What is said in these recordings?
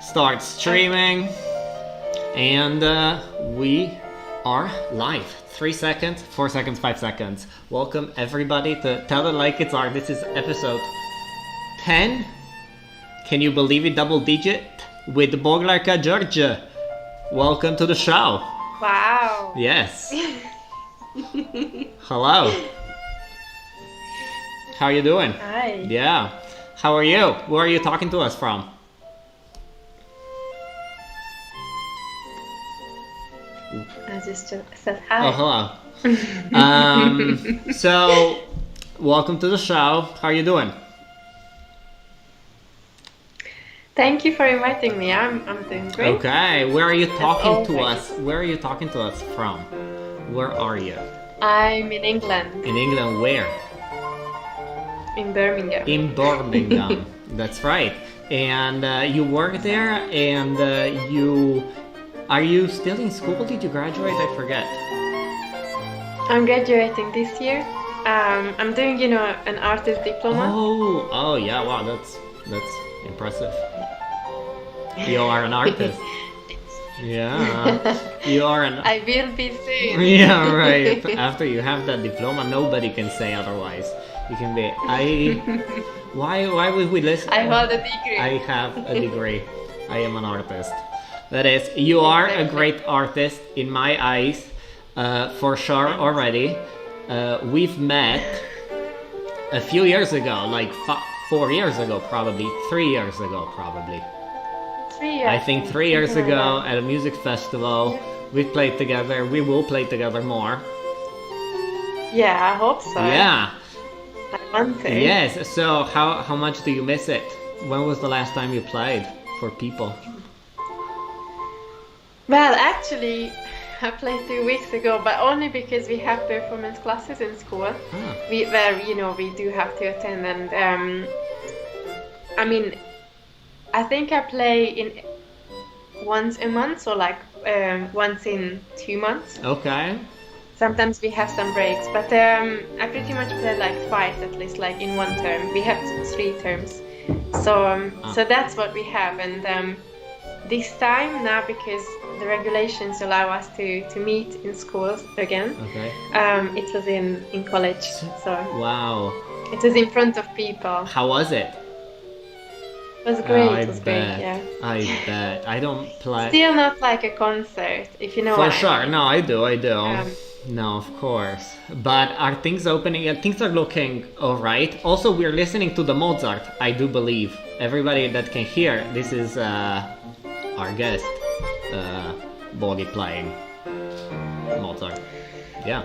start streaming, and we are live. 3 seconds, 4 seconds, 5 seconds. Welcome everybody to Tell It Like It's Art. This is episode 10. Can you believe it? Double digit with Boglárka György. Welcome to the show. Wow. Yes. Hello. How are you doing? Hi. Yeah. How are you? Where are you talking to us from? I just said hi. Oh, hello. So, welcome to the show. How are you doing? Thank you for inviting me. I'm doing great. Okay. Where are you talking to always. us? Where are you talking to us from? Where are you? I'm in England, In England, where? in Birmingham. In Birmingham. That's right. And you work there, and are you still in school? Did you graduate? I forget. I'm graduating this year. I'm doing, an artist diploma. Oh, yeah. Wow, that's impressive. You are an artist. Yeah, you are an. I will be soon. Yeah, right. After you have that diploma, nobody can say otherwise. You can be. Why would we listen? I hold a degree. I have a degree. I am an artist. That is, you are a great artist in my eyes, for sure already. We've met a few years ago, like 4 years ago, probably 3 years ago, probably. 3 years. I think 3 years ago at a music festival. We played together. We will play together more. Yeah, I hope so. Yeah. I want to. Yes. So how much do you miss it? When was the last time you played for people? Well, actually, I played 2 weeks ago, but only because we have performance classes in school. Ah. We do have to attend, and I think I play once a month, or like once in 2 months. Okay. Sometimes we have some breaks, but I pretty much play like twice at least, like in one term. We have 3 terms, so that's what we have. And this time now, because the regulations allow us to meet in schools again. Okay. It was in college, so Wow. it was in front of people. How was it? It was great. I It was bet. great. Yeah. I bet. I don't play. Still not like a concert, if you know For what I sure. mean. No, I do. No, of course. But are things opening? Things are looking alright. Also, we're listening to the Mozart, I do believe. Everybody that can hear, this is our guest, Bogi playing Mozart. Yeah,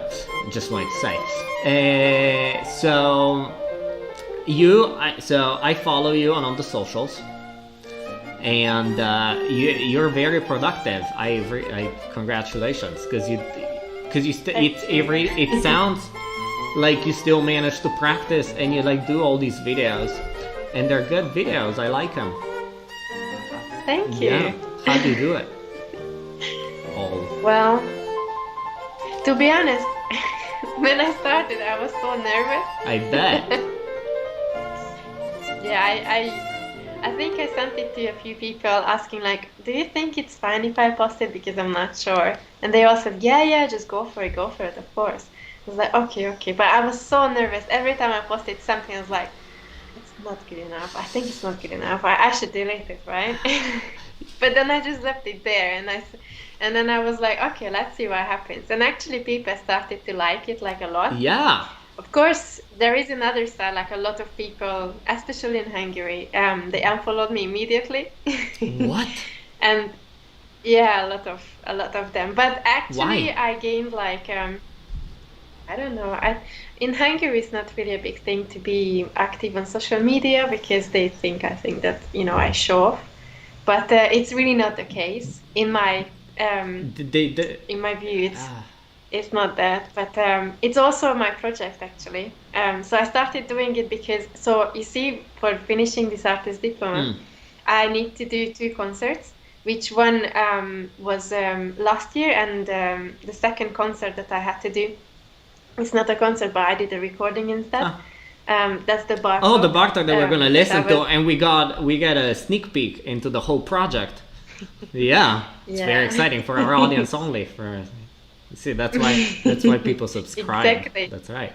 just wanted to say. So I follow you on all the socials, and you're very productive. I congratulations, because it sounds like you still manage to practice, and you like do all these videos, and they're good videos. I like them. Thank you. Yeah. How do you do it? Well, to be honest, when I started, I was so nervous. I bet. Yeah, I think I sent it to a few people asking like, do you think it's fine if I post it, because I'm not sure? And they all said, yeah, just go for it, of course. I was like, okay. But I was so nervous. Every time I posted something, I was like, it's not good enough. I think it's not good enough. I should delete it, right? But then I just left it there, and then I was like, okay, let's see what happens. And actually people started to like it like a lot. Yeah. Of course, there is another side, like a lot of people, especially in Hungary, they unfollowed me immediately. What? And yeah, a lot of them. But actually, Why? I gained like, I don't know. In Hungary, it's not really a big thing to be active on social media, because I think that I show off. But it's really not the case in my in my view. It's not that, but it's also my project actually. So I started doing it because, so you see, for finishing this artist diploma, I need to do 2 concerts, which one was last year, and the second concert that I had to do, it's not a concert, but I did a recording instead. That's the Oh, the Bartok Bartok that we're gonna that I listen to, was. and we got a sneak peek into the whole project. Yeah, it's very Yeah. exciting for our audience only. For see, that's why people subscribe. Exactly. That's right.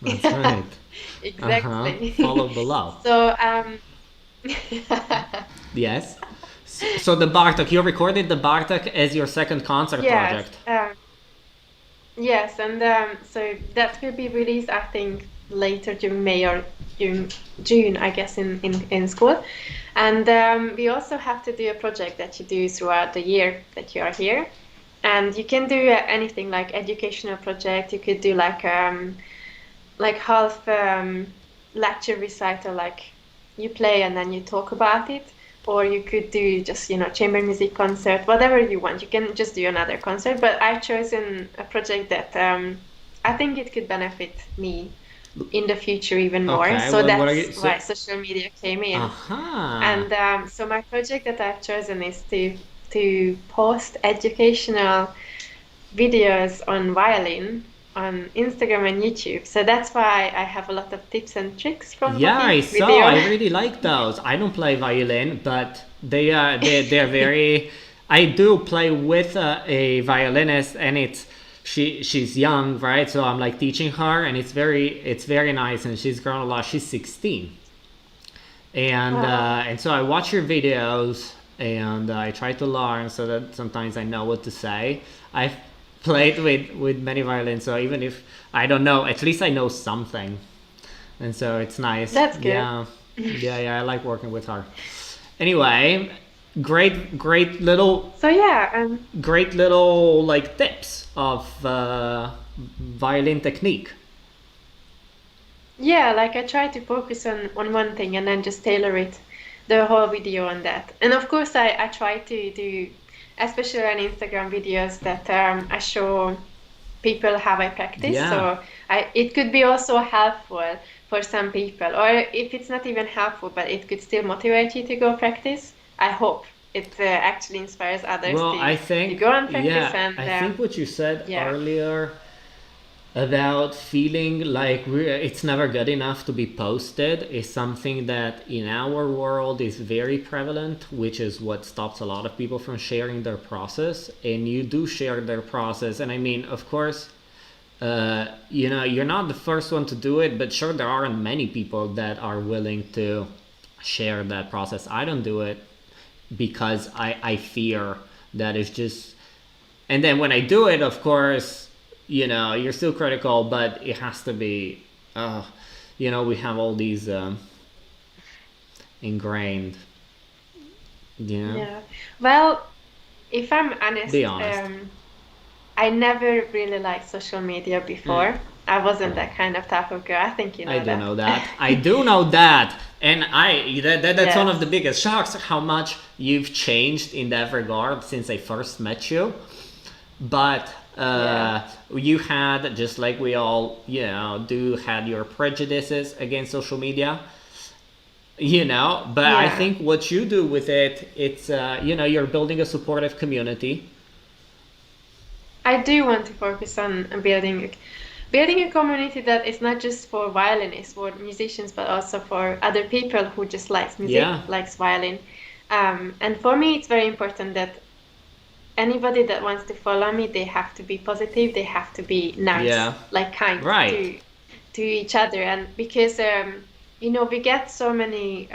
That's Yeah, right. Uh huh. exactly. Follow below. So, Yes. So the Bartok, you recorded the Bartok as your second concert yes, project. yes, and so that will be released, I think, later during May or during June, I guess, in school. And we also have to do a project that you do throughout the year that you are here. And you can do anything like educational project. You could do like half lecture recital, like you play and then you talk about it, or you could do just chamber music concert, whatever you want. You can just do another concert, but I've chosen a project that I think it could benefit me in the future even more. Okay. So What are that's you? why social media came in. Aha. And so my project that I've chosen is to post educational videos on violin on Instagram and YouTube. So that's why I have a lot of tips and tricks from Yeah, I Poppy saw. video. I really like those. I don't play violin, but they're very. I do play with a violinist, and she's young, right? So I'm like teaching her, and it's very nice, and she's grown a lot. She's 16, Wow. and so I watch your videos, and I try to learn so that sometimes I know what to say. I've played with many violins, so even if I don't know, at least I know something, and so it's nice. That's good. Yeah, yeah. I like working with her. Anyway, great So yeah, like tips of violin technique. yeah, like I try to focus on one thing and then just tailor it the whole video on that. And of course I try to do, especially on Instagram videos, that I show people how I practice. Yeah, So it could be also helpful for some people, or if it's not even helpful, but it could still motivate you to go practice. I hope it actually inspires others well, I to go think, and practice. yeah, And I think what you said yeah, earlier about feeling like it's never good enough to be posted is something that in our world is very prevalent, which is what stops a lot of people from sharing their process. And you do share their process, and I mean, of course, you're not the first one to do it, but sure, there aren't many people that are willing to share that process. I don't do it because I fear that it's just, and then when I do it, of course, you're still critical, but it has to be, uh, we have all these ingrained, you know, yeah. Well, if I'm honest, be honest. I never really liked social media Mm, before. I wasn't that kind of type of girl. I think you I know do that. know that. I do know that. And that's one of the Yes. biggest shocks how much you've changed in that regard since I first met you. But Yeah. you had, just like we all do, had your prejudices against social media, but I Yeah. think what you do with it, it's you're building a supportive community. I do want to focus on building a community that is not just for violinists, for musicians, but also for other people who just likes music, Yeah, likes violin. And for me, it's very important that anybody that wants to follow me, they have to be positive, they have to be nice, yeah, like kind right, to each other. And because we get so many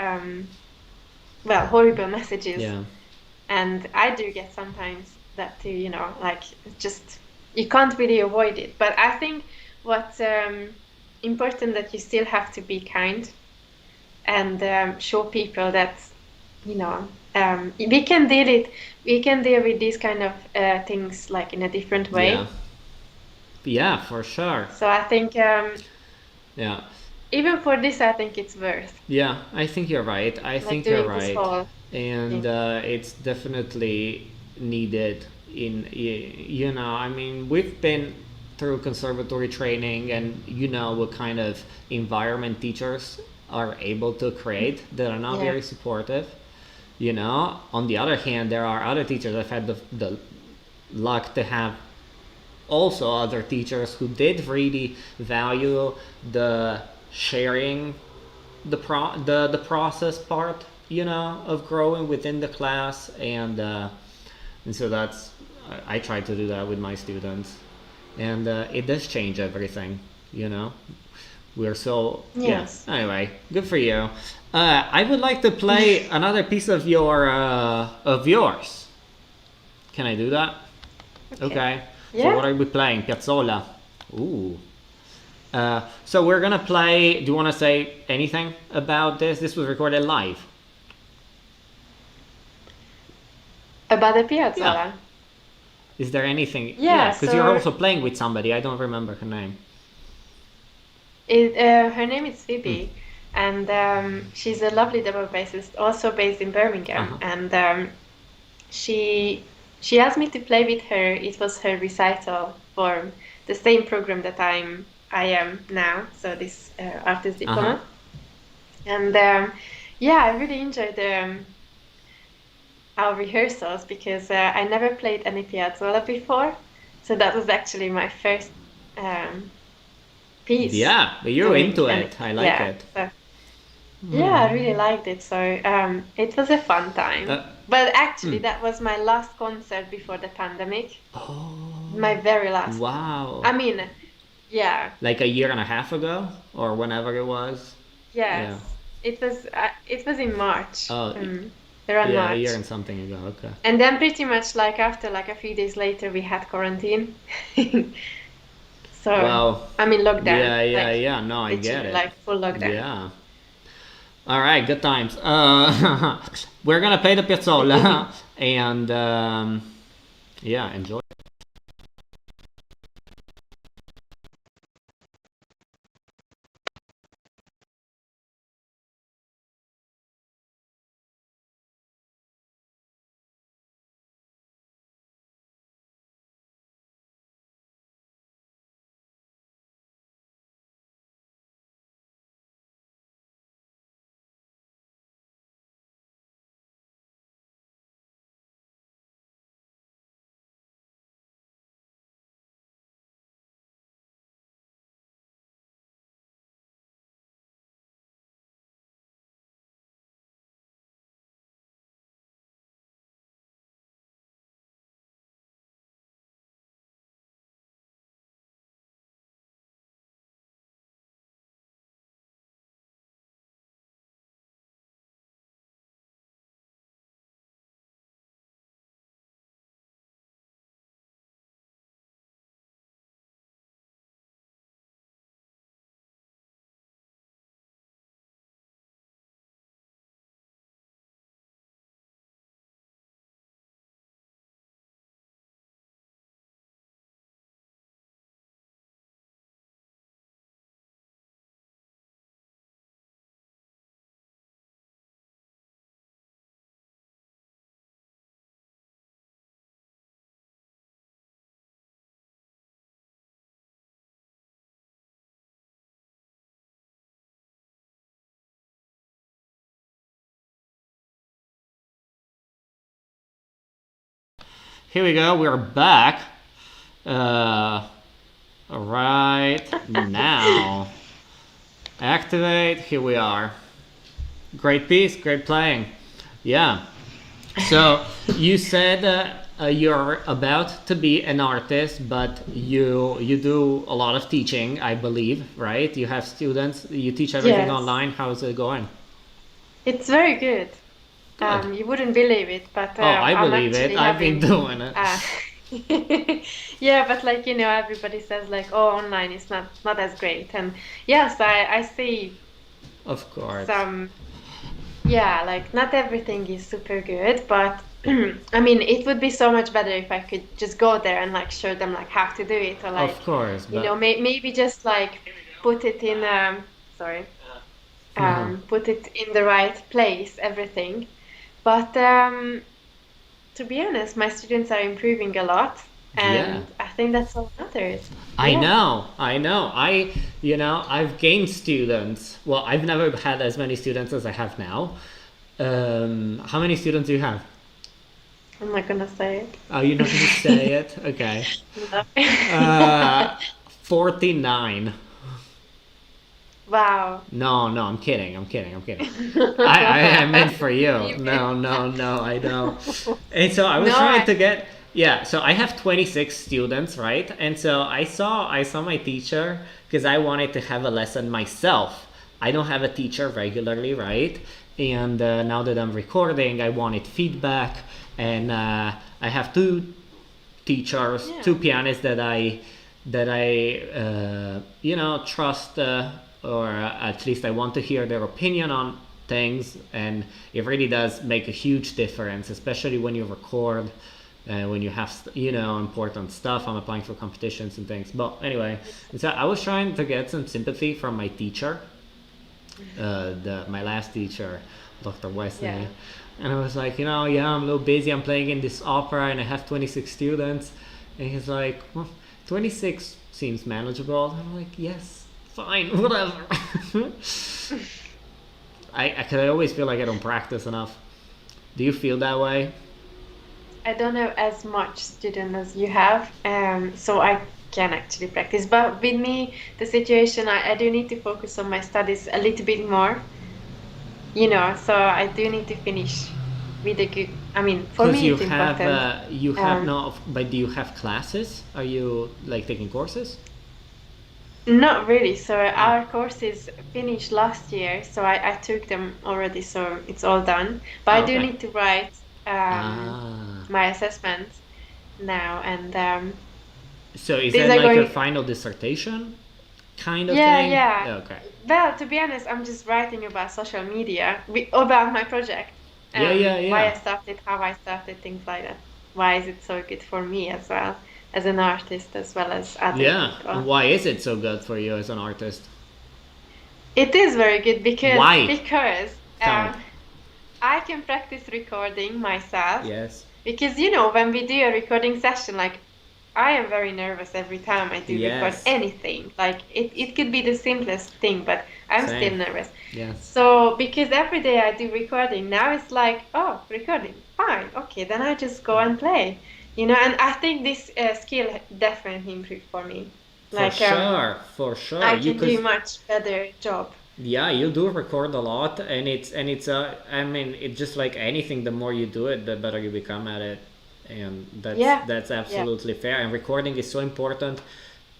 horrible messages, yeah, and I do get sometimes that too, like just you can't really avoid it. But I think what's important, that you still have to be kind and show people that you know we can deal with these kind of things like in a different yeah, way. yeah, for sure. So I think Yeah, even for this, I think it's worth yeah, I think you're right. I like think you're doing this right, whole and thing. it's definitely needed. I mean, we've been through conservatory training, and what kind of environment teachers are able to create that are not Yeah, very supportive. On the other hand, there are other teachers. I've had the luck to have also other teachers who did really value the sharing the process part, of growing within the class, and so that's I try to do that with my students, and it does change everything, you know. We're so yeah. Yes. Anyway, good for you. I would like to play another piece of yours. Can I do that? Okay. Okay. So what Yeah. are we playing? Piazzolla. Ooh. So we're gonna play. Do you want to say anything about this? This was recorded live. About the Yeah. Piazzolla. Is there anything? Yeah, Yeah. because you're So also playing with somebody. I don't remember her name. her name is Hmm. Phoebe, and she's a lovely double bassist, also based in Uh Birmingham. huh. And she she asked me to play with her. It was her recital for the same program that I am now, so this artist Uh huh. diploma. And yeah, I really enjoyed our rehearsals because I never played any piazzolla before, so that was actually my first um, piece Yeah, but you're doing into any. it. I like Yeah, it. so yeah, I really liked it. So it was a fun time. That. But actually, Hmm. that was my last concert before the pandemic. My Oh. very last one. Wow. I mean, yeah, Like a year and a half ago, or whenever it was. Yeah. yes. It was in March, Oh, around yeah, a year March. and something ago. Okay. And then pretty much like after like a few days later we had quarantine. So, Well, I mean lockdown, yeah, yeah, like yeah. No, I get literally it. like full lockdown. Yeah. All right, good times. We're gonna play the piazzolla, and yeah, enjoy. Here we go. We're back. Uh, right now. Activate. Here we are. Great piece. Great playing. Yeah. So you said you're about to be an artist, but you do a lot of teaching, I believe, right? You have students. You teach everything Yes, online. How's it going? it's very good. Good. You wouldn't believe it, but Oh, I I'm believe it. actually I've been having doing it. uh, yeah, but like everybody says like, oh, online is not as great, and yes, I see Of course. some. Yeah, like not everything is super good, but I mean, it would be so much better if I could just go there and like show them like how to do it, or Of like, course, but maybe just like put it in sorry, uh-huh. put it in the right place, everything. But to be honest, my students are improving a lot, Yeah. and I think that's all that matters. I Yeah. know, I know. I've gained students. Well, I've never had as many students as I have now. How many students do you have? I'm not gonna say Oh, you're not gonna say it? Okay. it. No. Uh, 49. Wow. No, I'm kidding. I'm kidding. I'm kidding. I meant for you. No, I don't. And so I was No, trying to get, yeah. So I have 26 students, right? And so I saw my teacher because I wanted to have a lesson myself. I don't have a teacher regularly, right? And now that I'm recording, I wanted feedback, and I have two teachers, yeah. two pianists that I trust, or at least I want to hear their opinion on things, and it really does make a huge difference, especially when you record. When you have important stuff. I'm applying for competitions and things, but anyway, and so I was trying to get some sympathy from my teacher, my last teacher, Dr. Yeah. Wesley. And I was like, yeah, I'm a little busy. I'm playing in this opera and I have 26 students. And he's like, well, 26 seems manageable. And I'm like, yes, fine, whatever. Cause I always feel like I don't practice enough. Do you feel that way? I don't have as much student as you have, so I can actually practice. But with me, the situation, I do need to focus on my studies a little bit more, so I do need to finish with a good, I mean, for Because me you it's have important. you have Um, no, but do you have classes? Are you like taking courses? Not really. So Ah, our courses finished last year, so I took them already, so it's all done. But I oh, do okay. need to write Ah. my assessment now, and So is these that are like your going. final dissertation kind of Yeah, thing? yeah. Okay. Well, to be honest, I'm just writing about social media, about my project, Yeah, yeah, why yeah. I started, how I started, things like that. Why is it so good for me as well, as an artist, as well as other Yeah. people? And why is it so good for you as an artist? It is very good because Why? because Tell me. I can practice recording myself. Yes. Because when we do a recording session, like I am very nervous every time I do record Yes. anything. Like it could be the simplest thing, but I'm Same. still nervous. Yes. So because every day I do recording, now it's like, oh, recording, fine, okay, then I just go and play. And I think this skill definitely improved for me. For Like sure. For sure. I You can do cause much better job. yeah, you do record a lot, and it's I mean, it's just like anything. The more you do it, the better you become at it, and that's Yeah, that's yeah, absolutely fair. And recording is so important.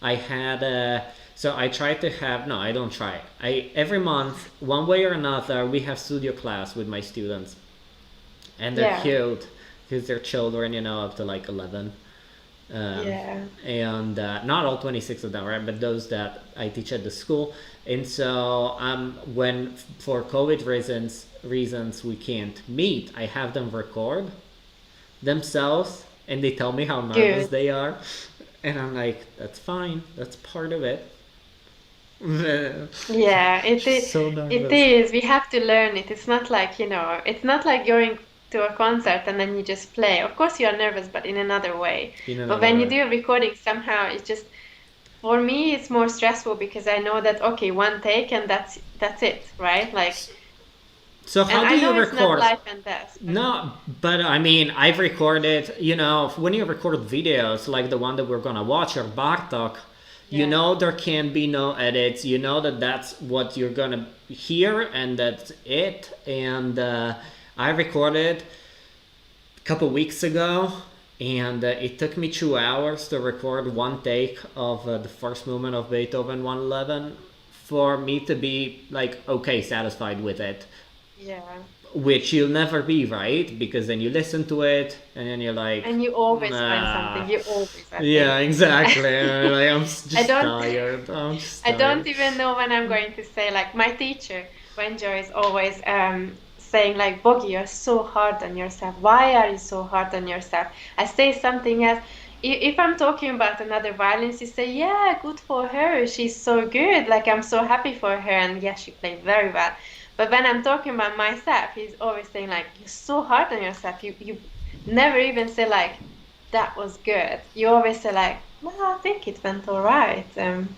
I had so I try to have no, I don't try. I every month, one way or another, we have studio class with my students, and they're yeah, cute because they're children, up to like 11. yeah. And not all 26 of them, right? But those that I teach at the school. And so when for COVID reasons we can't meet, I have them record themselves, and they tell me how nervous Good. they are, and I'm like, that's fine, that's part of it. Yeah, So it nervous. is. We have to learn it. It's not like, it's not like going to a concert and then you just play. Of course you are nervous, but in another way. In But another when you way. do a recording, somehow it's just, for me, it's more stressful because I know that, okay, one take and that's it, right? Like, So and how do I you know it's not record? life and death, but No, but I mean, I've recorded, when you record videos like the one that we're gonna watch, or Bartok, yeah, there can be no edits. You know that that's what you're gonna hear, and that's it. And I recorded a couple weeks ago, and it took me 2 hours to record one take of the first movement of Beethoven 111 for me to be like, okay, satisfied with it, yeah. which you'll never be, right? Because then you listen to it and then you're like, And you always find nah. something. You always, I Yeah, think. exactly. Like, I'm I just don't. tired. I'm just I don't tired. even know when I'm going to say, like, my teacher, when Joy is always saying like, Bogi, you're so hard on yourself. Why are you so hard on yourself? I say something else. If I'm talking about another violinist, you say, yeah, good for her. She's so good. Like, I'm so happy for her. And yes, she played very well. But when I'm talking about myself, he's always saying like, you're so hard on yourself. You never even say like, that was good. You always say like, well, I think it went all right.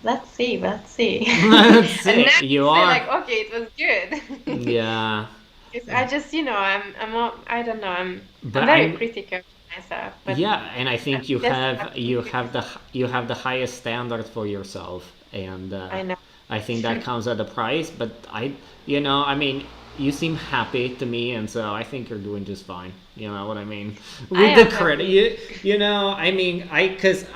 Let's see, let's see. That's And it. now you You say like, are. okay, it was good. Yeah. Because I just, I don't know, I'm But very I'm. critical of myself, but Yeah, and I think you just have have to be you have critical. the you have the highest standard for yourself, and I know. I think that comes at a price, but I mean, you seem happy to me, and so I think you're doing just fine. You know what I mean? I With the am credit, happy. I mean, because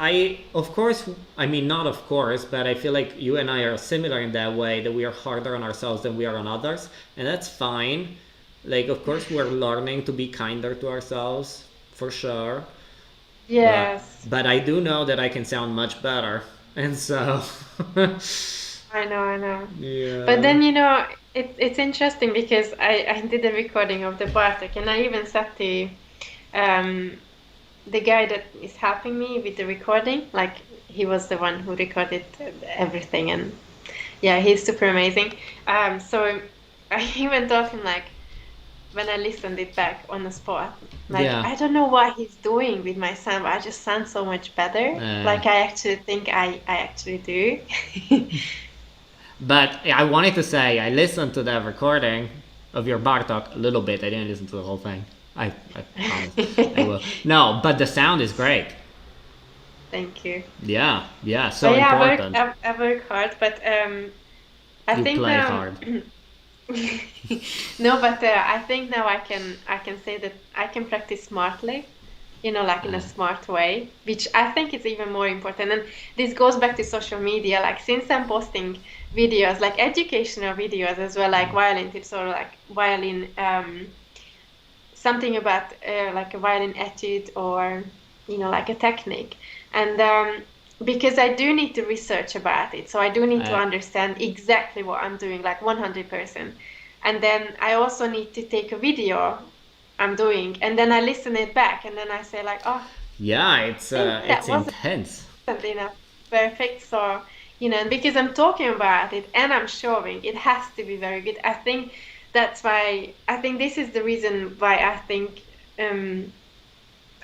of course, I mean, not of course, but I feel like you and I are similar in that way that we are harder on ourselves than we are on others, and that's fine. Like, of course, we're learning to be kinder to ourselves, for sure. But Yes, but I do know that I can sound much better, and so I know, I know. But yeah, then, it's interesting because I did a recording of the Bartek, and I even said to um, the guy that is helping me with the recording, like he was the one who recorded everything, and yeah, he's super amazing. So I even told him like when I listened it back on the spot, like yeah. I don't know what he's doing with my sound, but I just sound so much better. Uh, Like I actually think I actually do. but I wanted to say I listened to that recording of your Bartok a little bit. I didn't listen to the whole thing. I promise I will. No, but the sound is great. Thank you. Yeah, yeah, so But yeah, important. I work hard, but I You think play hard. no, but I think now I can say that I can practice smartly, like in a smart way, which I think is even more important. And this goes back to social media. Like since I'm posting videos, like educational videos as well, like violin tips or like violin something about like a violin etude or like a technique, and because I do need to research about it, so I do need to Uh, understand exactly what I'm doing, like 100%. And then I also need to take a video I'm doing, and then I listen it back, and then I say like, oh, I yeah, think it's that wasn't intense. enough perfect. So and because I'm talking about it and I'm showing, it has to be very good. I think that's why I think this is the reason why um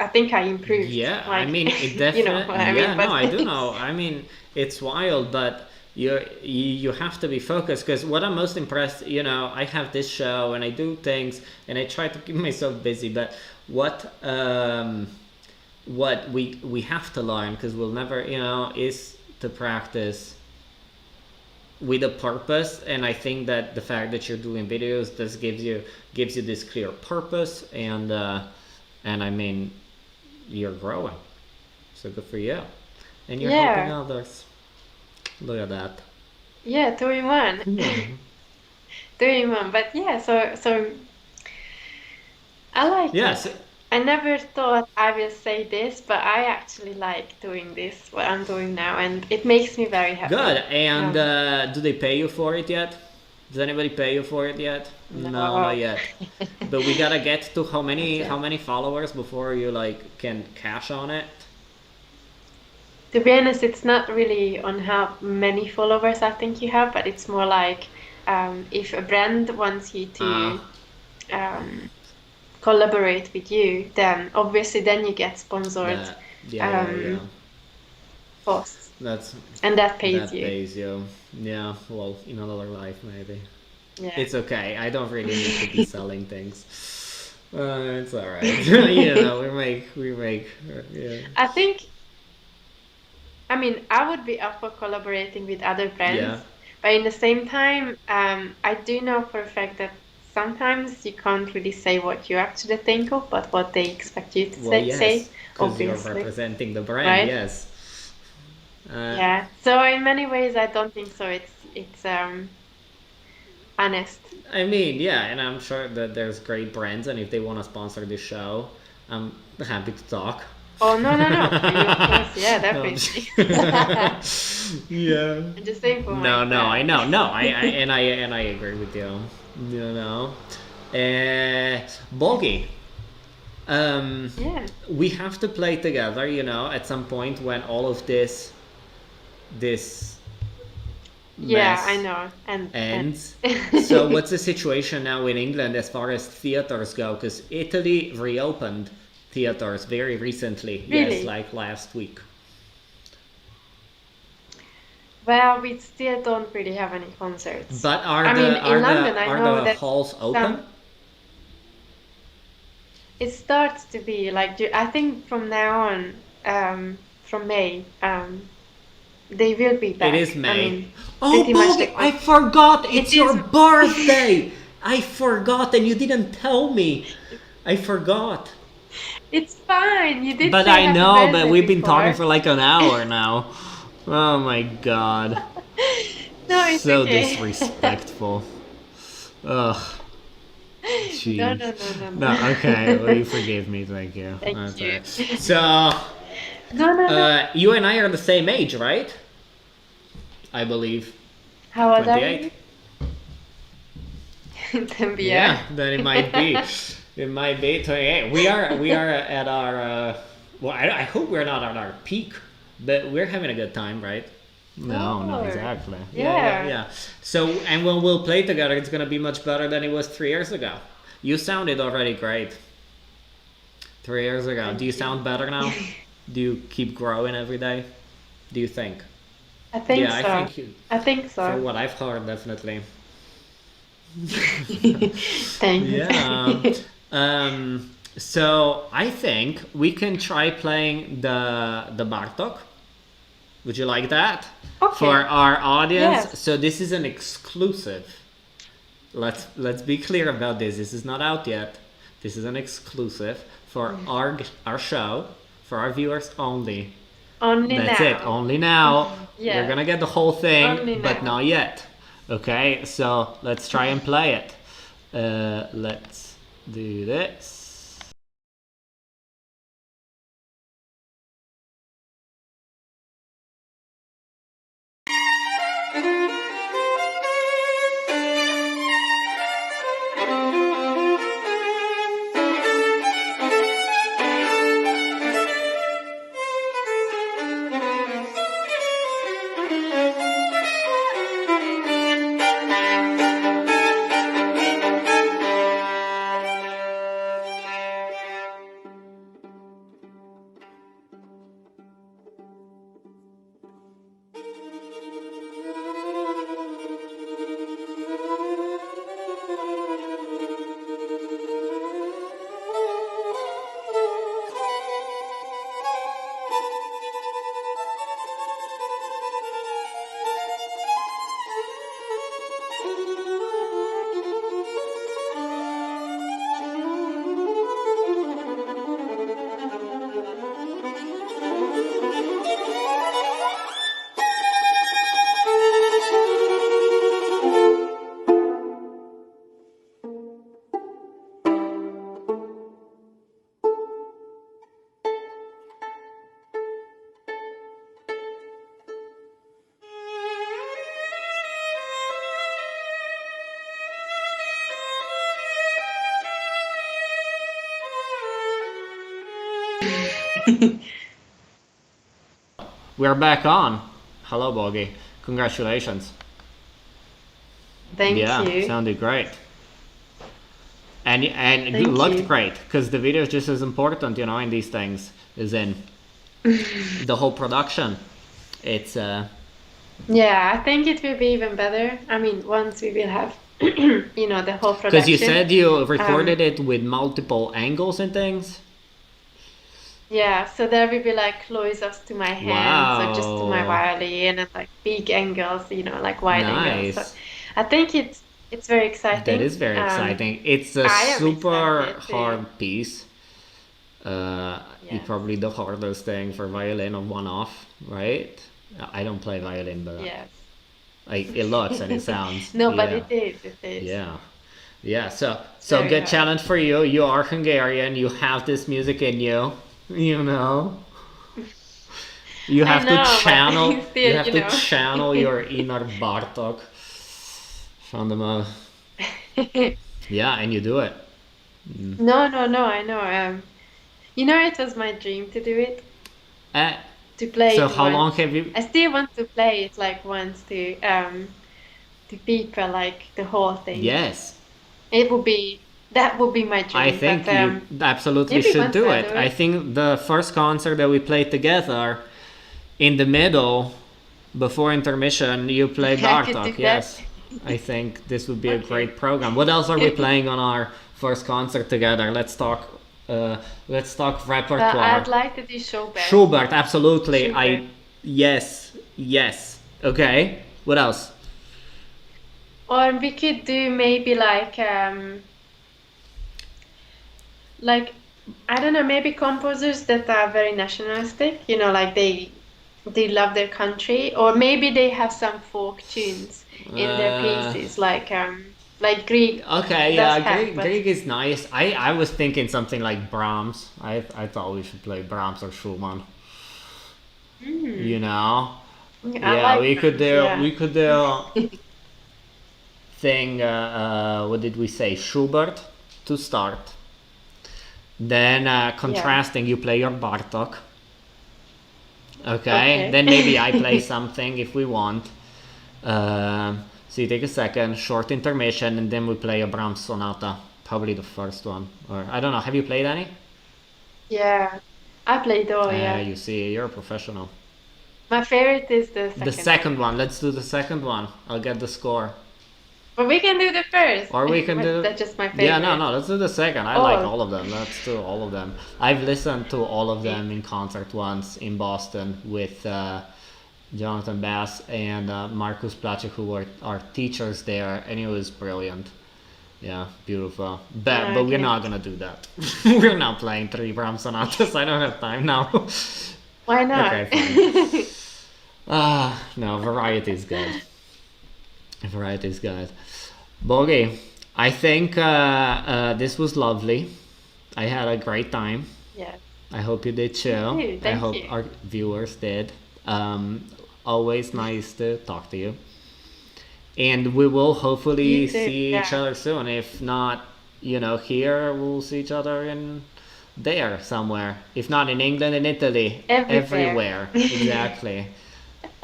I think I improved, Yeah, I like mean it you know definitely. what I Yeah, mean. no, But I do know. I mean, it's wild, but you have to be focused because what I'm most impressed, I have this show and I do things and I try to keep myself busy. But what we have to learn because we'll never, is to practice with a purpose. And I think that the fact that you're doing videos this gives you this clear purpose and I mean you're growing. So good for you. And you're helping yeah, others. Look at that. yeah, 2 in 1. Yeah. 2 in 1. But yeah, so I like Yes. it. I never thought I will say this, but I actually like doing this, what I'm doing now, and it makes me very Good. happy. And Um, do they pay you for it yet? Does anybody pay you for it yet? No, not no, yet. But we gotta get to how not many how yet. many followers before you like can cash on it. To be honest, it's not really on how many followers I think you have, but it's more like if a brand wants you Uh, to um, collaborate with you, then obviously then you get sponsored that yeah. um, posts, That's and that pays that you. pays you. Yeah. Well, in another life maybe. Yeah. It's okay. I don't really need to be selling things. It's all right. Yeah. I think, I mean, I would be up for collaborating with other Yeah. brands, but in the same time, I do know for a fact that sometimes you can't really say what you actually think of, but what they expect you to Well, yes, say, because you're obviously, representing the brand. right? Yes. Uh, Yeah. So in many ways, I don't think so. It's honest. I mean, yeah, and I'm sure that there's great brands, and if they want to sponsor this show, I'm happy to talk. Oh no, no, no, for you, of course. Yeah, No, definitely. yeah. And the same for No, I myself. know, no, I agree with you. You know, Bogi. Yeah. We have to play together. At some point when all of this Yeah, I mess know. And ends. So what's the situation now in England as far as theaters go? Because Italy reopened theaters very recently. Yes, really? like last week. Well, we still don't really have any concerts. But are I mean, the in are London, the I are know the that halls open? some it starts to be like I think from now on, from May, they will be back. It is I May. mean, Oh, pretty much Boggy, I forgot. It's It your is- birthday. I forgot, and you didn't tell me. I forgot. It's fine. You did But say I happy know, but birthday we've been talking before. for like an hour now. Oh my god. No, it's So okay. disrespectful. Ugh. No, Jeez. no, no, no, No, no. okay. Well, you forgive me. Thank you. Thank That's you. alright. So, No, no, no. you and I are the same age, right? I believe. How old are 28. you? Then we Yeah, are. then it might be. It might be 28. We are at our. Well, I hope we're not at our peak, but we're having a good time, right? No, Sure. exactly. Yeah. Yeah. So, and when we'll play together, it's gonna be much better than it was 3 years ago. You sounded already great. 3 years ago. Thank Do you you. sound better now? Do you keep growing every day? Do you think? I think Yeah, so. I think you, I think for so. what I've heard, definitely. Thanks. Yeah. So I think we can try playing the Bartok. Would you like that? Okay. For our audience. Yes. So this is an exclusive. Let's be clear about this. This is not out yet. This is an exclusive for our show, for our viewers only. Only That's now. it. Only now. Yeah. You're gonna get the whole thing, Only but now. not yet. Okay, so let's try and play it. Let's do this. We're back on. Hello, Bogi. Congratulations. Thank Yeah, you. sounded great. And Thank you looked you. great, because the video is just as important, in these things, is in the whole production. It's Yeah, I think it will be even better. I mean, once we will have, the whole production. because you said you recorded it with multiple angles and things. Yeah, so there will be like close-ups to my hands or just to my Wow. violin and like big angles, like wide angles. So Nice. I think it's very exciting. That is very exciting. It's a I am super excited too. hard piece. Yes. Probably the hardest thing for violin of one off, right? I don't play violin, but Yes. it looks and it sounds. No, but yeah. it is. It is. Yeah. Yeah, so Very good hard. challenge for you. You are Hungarian. You have this music in you. You know. You have know, to but channel. still, you have to channel your inner Bartok from the mouth. Yeah, and you do it. No, I know. It was my dream to do it, Uh, to play so it how once. long have you? I still want to play it like once to people, like the whole thing. Yes, That would be my dream. I think but, you absolutely maybe should once do I it. do I it. think the first concert that we played together, in the middle, before intermission, you played I could do Bartok. that. Yes, I think this would be a Okay. great program. What else are we playing on our first concert together? Let's talk. Let's talk But repertoire. I'd like to do Schubert. Schubert, absolutely. Schubert. Yes, yes. Okay. What else? Or we could do maybe like I don't know, maybe composers that are very nationalistic, like they love their country, or maybe they have some folk tunes in their Uh, pieces, like Greek okay, does yeah, have, but Greek is nice. I was thinking something like Brahms. I thought we should play Brahms or Schumann. You mm, know, I yeah, like drums, yeah. we could do thing. What did we say? Schubert to start. Then Yeah. contrasting, you play your Bartok. Okay. Okay. Then maybe I play something if we want. So you take a second, short intermission, and then we play a Brahms sonata. Probably the first one. Or I don't know. Have you played any? Yeah. I played all, yeah. You see, you're a professional. My favorite is the The second one. second one. Let's do the second one. I'll get the score. But we can do the first. Or we can But do. that's just my Yeah, no, favorite. no. Let's do the second. I like All. all of them. Let's do all of them. I've listened to all of Okay. them in concert once in Boston with Jonathan Bass and Marcus Placek, who were our teachers there, and it was brilliant. Yeah, beautiful. But we're Okay. not gonna do that. We're not playing three Brahms sonatas. I don't have time now. Why not? Okay, fine. No, variety is good. Variety is good. Bogi, I think this was lovely. I had a great time. Yes. I hope you did Me too. too. I Thank hope you. our viewers did. Always nice to talk to you. And we will You hopefully too. see each Yeah. other soon. If not, here, we'll see each other in there somewhere. If not in England, in Italy, Everywhere. everywhere. Exactly.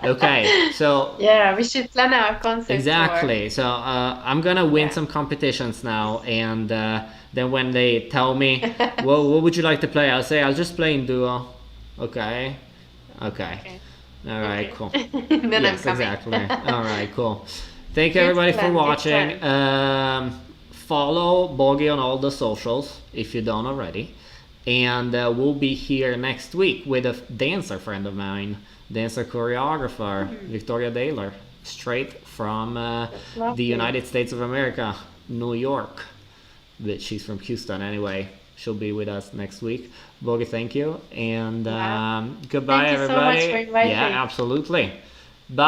Okay, so Yeah, we should plan our concert tour. exactly. So I'm gonna win Yeah. some competitions now, and then when they tell me, well, what would you like to play? I'll say I'll just play in duo. Okay. Okay. Okay. All right. Okay. Cool. Then I'm Yes, coming. exactly. All right. Cool. Thank you Good everybody for plan. Good watching. plan. Follow Bogi on all the socials if you don't already, and we'll be here next week with a dancer friend of mine, dancer choreographer Victoria Daylor, straight from That's the lovely. United States of America, New York. But she's from Houston anyway. She'll be with us next week. Bogi, thank you, and Yeah. goodbye, Thank you so much for everybody. Yeah, inviting. absolutely.